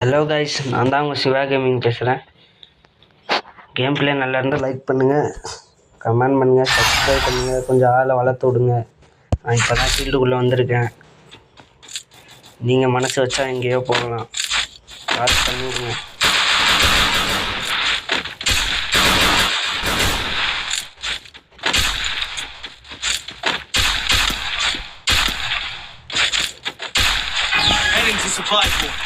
Hello guys, நான் தான் உங்கள் சிவா கேமிங் பேசுகிறேன். கேம் பிளே நல்லா இருந்தால் லைக் பண்ணுங்கள், கமெண்ட் பண்ணுங்கள், சப்ஸ்கிரைப் பண்ணுங்கள், கொஞ்சம் ஆளை வளர்த்து விடுங்க. நான் இப்போ தான் ஃபீல்டுக்குள்ளே வந்திருக்கேன். நீங்கள் மனசு வச்சா எங்கேயோ போகலாம். பார்த்து பண்ணிவிடுங்க. Heading to supply point.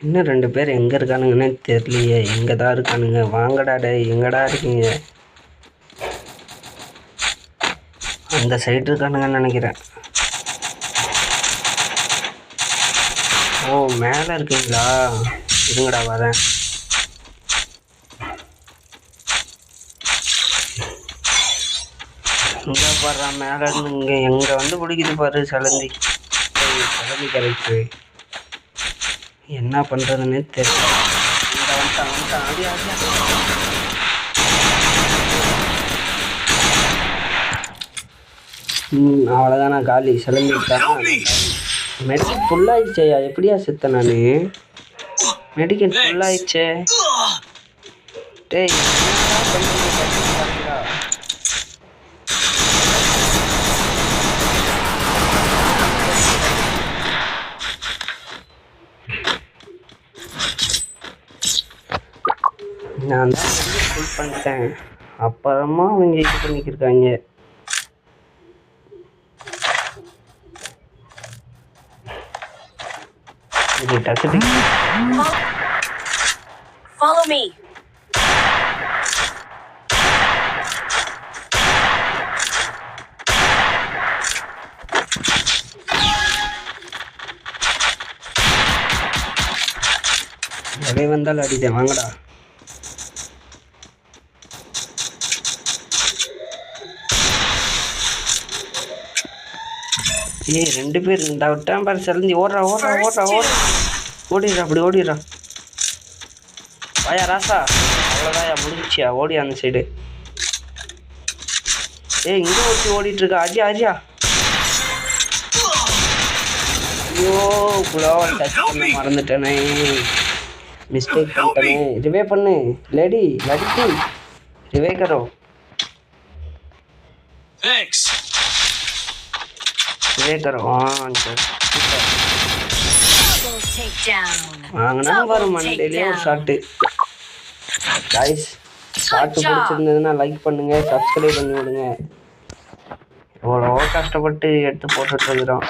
இன்னும் 2 பேர் எங்கே இருக்கானுங்கன்னே தெரியலையே. எங்கே தான் இருக்கானுங்க? வாங்கடா டே, எங்கடா இருக்கீங்க? அந்த சைடு இருக்கானுங்கன்னு நினைக்கிறேன். ஓ, மேலே இருக்கீங்களா? இருங்கடா வரேன். இங்கே பாடுறா, மேலே இருந்து இங்கே எங்கே வந்து பிடிக்குது பாரு சலந்தி. சலந்தி கரெக்டு. என்ன பண்ணுறதுன்னே தெரியல. வந்துட்டான் அப்படியா. அவ்வளோதான், நான் காலி. சிலம்பிட்டான். மெடிக்கல் ஃபுல்லாகிடுச்சேயா? எப்படியா செத்தேன் நான்? மெடிக்கல் ஃபுல்லாகிடுச்சே. டேய், நான் தான் ஃபுல் பண்ணிட்டேன். அப்புறமா அவங்க இது பண்ணிக்கிருக்காங்க. இது டக்கு Follow me. எவை வந்தாலும் அடித்தேன். வாங்கடா. ஏய், 2 பேர் இந்த விட்டான் பாரு சிலந்தி. ஓடுறா. ஓடிடுறா, அப்படி ஓடிடுறா. வாயா ராசா. அவ்வளோதாயா, முடிஞ்சிச்சியா? ஓடி அந்த சைடு. ஏய், இங்கே ஓடிட்டுருக்கா. அஜியா. ஐயோ, குளோவல் டச் பண்ண மறந்துட்டேனே. மிஸ்டேக் பண்ணிட்டேனே. ரிவே பண்ணு லேடி. லடிக்கு ரிவே கரோ. Thanks. வாங்கினா வரும் மண்டையிலே ஒரு ஷாட்டு. கைஸ், ஷாட்டு பிடிச்சிருந்ததுன்னா லைக் பண்ணுங்க, சப்ஸ்கிரைப் பண்ணி விடுங்க. எவ்வளோ கஷ்டப்பட்டு எடுத்து போட்டுட்டு இருக்கிறோம்.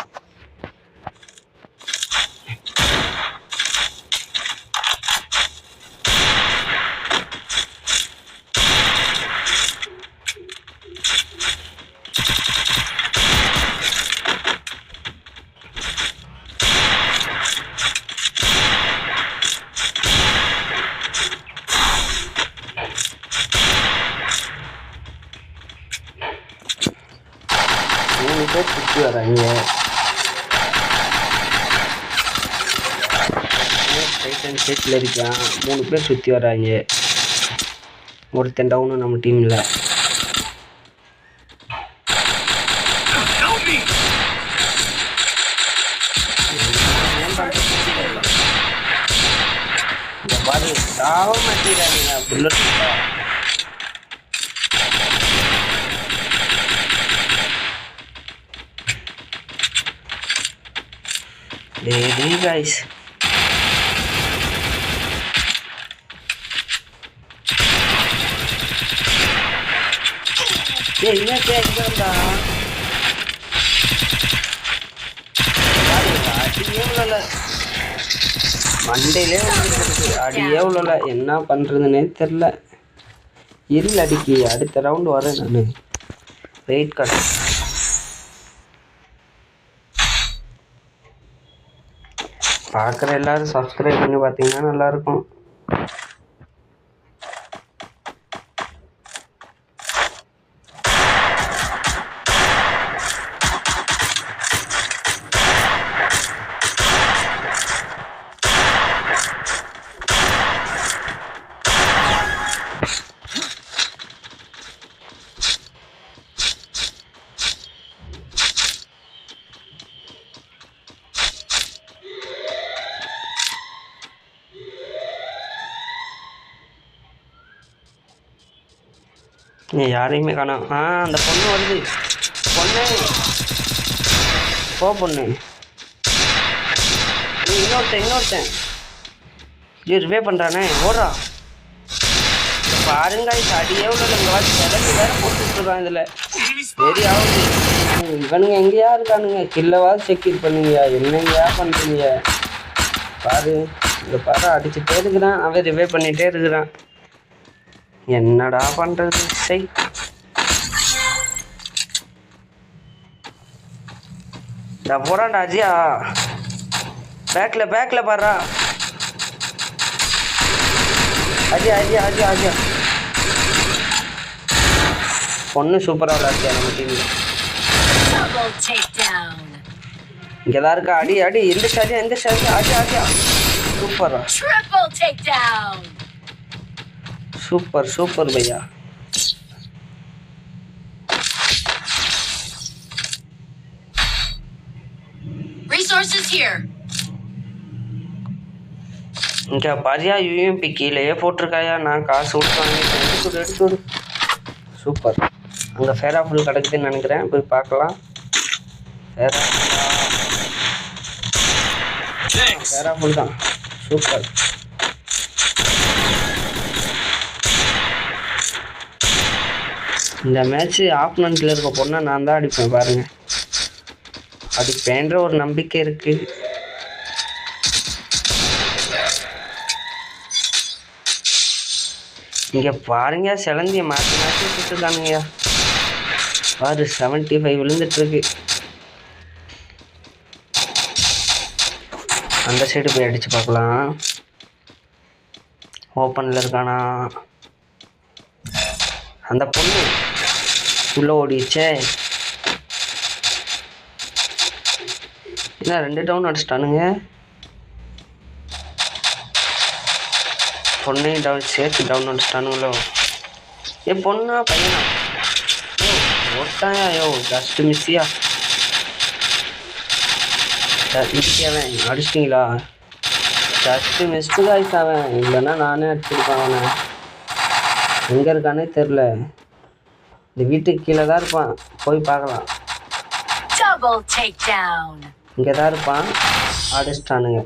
சுற்றி வராங்க. ரைட் ஹேண்ட் சைட்டில் இருக்கான். 3 பேர் சுற்றி வராங்க. ஒருத்தன் டவுனு நம்ம டீமில். இந்த பாரு சாவ மாட்டேங்கிறாங்க. Bullet Lady guys. Hey, ini apa yang kita? மண்டையிலே வந்துருக்கு. அடியே உள்ளல. என்ன பண்ணுறதுன்னே தெரில. இருள் அடிக்கி. அடுத்த ரவுண்டு வரேன் நான். Wait card. பார்க்குற எல்லோரும் சப்ஸ்கிரைப் பண்ணி பார்த்தீங்கன்னா நல்லாயிருக்கும். நீ யாரையுமே காணோம். அந்த பொண்ணு வருது. பொண்ணு போ பொண்ணு. இன்னொருத்தன் ரிவே பண்ணுறானே ஓடுறா பாருங்க. அடியே உள்ள கிளம்பி வேற போட்டுருக்கான். இதில் சரி ஆகுது. இவனுங்க எங்கேயா இருக்கானுங்க? கில்லவாது செக்யூர் பண்ணுங்க. என்னங்கயா பண்ணுறீங்க பாரு. இந்த பாரு அடிச்சுட்டே இருக்கிறான். அவன் ரிவே பண்ணிகிட்டே இருக்கிறான். என்னடா பண்றது? சை போறான்டா அஜியா. பேக்ல பாடுறா. அஜியா பொண்ணு சூப்பரா விளையாடுறியா நம்ம டீம். இங்கதான் இருக்கா. அடி எந்த ஷாட் அஜியா சூப்பரா. சூப்பர் भैया. Resources here. இங்க பாரியா யூஎம்பி கீழே போட்டிருக்காயா. நான் காசு விட்டு எடுத்து சூப்பர். அங்கே ஃபேராஃபுல் கிடக்குதுன்னு நினைக்கிறேன். போய் பார்க்கலாம். ஃபேராஃபுல் தான். சூப்பர். இந்த மேட்ச்சு ஆப்போனண்ட்டில் இருக்க பொண்ணை நான் தான் அடிப்பேன் பாருங்கள். அடிப்பேன்ற ஒரு நம்பிக்கை இருக்குது. இங்கே பாருங்க சிலந்தியை மாற்றி விட்டுருக்கானுங்கய்யா. பாரு 75 விழுந்துட்டுருக்கு. அந்த சைடு போய் அடித்து பார்க்கலாம். ஓப்பனில் இருக்கானா அந்த பொண்ணு? உள்ளே ஓடிச்சே. என்ன 2 டவுன் அடிச்சிட்டானுங்க. பொண்ணையும் சேர்த்து டவுன் அடிச்சிட்டானுங்களோ. பொண்ணா பையனா? ஓட்டாயா? ஜஸ்ட் மிஸ்ஸியா? அடிச்சிட்டிங்களா? Just missed guys. அவன் இல்லைன்னா நானே அடிச்சிருப்பேன். அவனை எங்கே இருக்கானே தெரில. இந்த வீட்டுக்கு கீழே தான் இருப்பான். போய் பார்க்கலாம். இங்கே தான் இருப்பான். அடிச்சிட்டானுங்க.